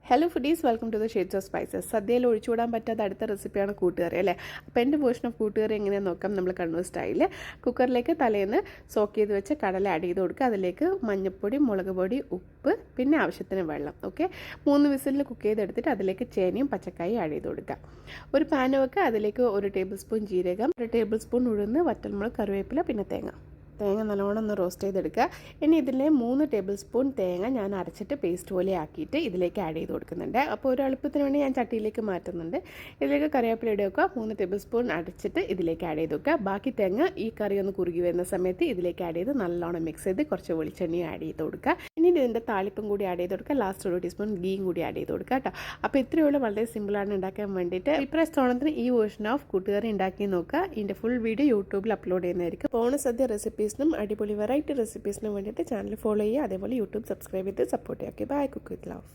Hello foodies, welcome to the shades of spices. സദ്യയിൽ ഒഴിച്ചുകൂടാൻ പറ്റാത്ത അടുത്ത റെസിപ്പിയാണ് കൂട്ടുകറി അല്ലേ. അപ്പോൾ എൻ്റെ വേർഷൻ ഓഫ് കൂട്ടുകറി എങ്ങനെയാണെന്ന് നോക്കാം. നമ്മൾ കണ്ണൂർ സ്റ്റൈലിൽ കുക്കറിലേക്ക് തലേന്ന് സോക്ക് ചെയ്ത് വെച്ച് കടല ആഡ് ചെയ്ത് കൊടുക്കുക. അതിലേക്ക് മഞ്ഞൾപ്പൊടി, മുളക് പൊടി, ഉപ്പ്, പിന്നെ ആവശ്യത്തിന് വെള്ളം. ഓക്കെ, 3 വിസിലിൽ കുക്ക് ചെയ്തെടുത്തിട്ട് അതിലേക്ക് ചേനയും പച്ചക്കായും ആഡ് ചെയ്ത് കൊടുക്കുക. ഒരു പാൻ വെക്കുക. അതിലേക്ക് 1 ടേബിൾ സ്പൂൺ ജീരകം, 1 ടേബിൾ സ്പൂൺ ഉഴുന്ന്, വറ്റൽമുളക്, കറിവേപ്പില, പിന്നെ തേങ്ങ നല്ലോണം ഒന്ന് റോസ്റ്റ് ചെയ്തെടുക്കുക. ഇനി ഇതിലെ 3 ടേബിൾ സ്പൂൺ തേങ്ങ ഞാൻ അരച്ചിട്ട് പേസ്റ്റ് പോലെ ആക്കിയിട്ട് ഇതിലേക്ക് ആഡ് ചെയ്ത് കൊടുക്കുന്നുണ്ട്. അപ്പോൾ ഒരു എളുപ്പത്തിന് വേണ്ടി ഞാൻ ചട്ടിയിലേക്ക് മാറ്റുന്നുണ്ട്. ഇതിലേക്ക് കറിവേപ്പില ഇട്ട് വെക്കുക. 3 ടേബിൾ സ്പൂൺ അരച്ചിട്ട് ഇതിലേക്ക് ആഡ് ചെയ്ത് വെക്കുക. ബാക്കി തേങ്ങ ഈ കറി ഒന്ന് കുറുകി വരുന്ന സമയത്ത് ഇതിലേക്ക് ആഡ് ചെയ്ത് നല്ലോണം മിക്സ് ചെയ്ത് കുറച്ച് വെളിച്ചെണ്ണയും ആഡ് ചെയ്ത് കൊടുക്കുക. ഇനി ഇതിൻ്റെ താളിപ്പും കൂടി ആഡ് ചെയ്ത് കൊടുക്കുക. ലാസ്റ്റ് 1 ടീസ്പൂൺ ഗീയും കൂടി ആഡ് ചെയ്ത് കൊടുക്കുക കേട്ടോ. അപ്പോൾ ഇത്രയുള്ള വളരെ സിമ്പിളാണ് ഉണ്ടാക്കാൻ വേണ്ടിയിട്ട്. ഇപ്രാവശ്യം ഓണത്തിന് ഈ വേർഷൻ ഓഫ് കൂട്ടുകറി ഉണ്ടാക്കി നോക്കുക. ഇതിൻ്റെ ഫുൾ വീഡിയോ യൂട്യൂബിൽ അപ്ലോഡ് ചെയ്യുന്നതായിരിക്കും. ഓണസദ്യ റെസിപ്പീസിനും അടിപൊളി വെറൈറ്റി റെസിപ്പീസിനും വേണ്ടിയിട്ട് ചാനൽ ഫോളോ ചെയ്യുക. അതേപോലെ യൂട്യൂബ് സബ്സ്ക്രൈബ് ചെയ്ത് സപ്പോർട്ട് ചെയ്യുക. Bye, cook with love.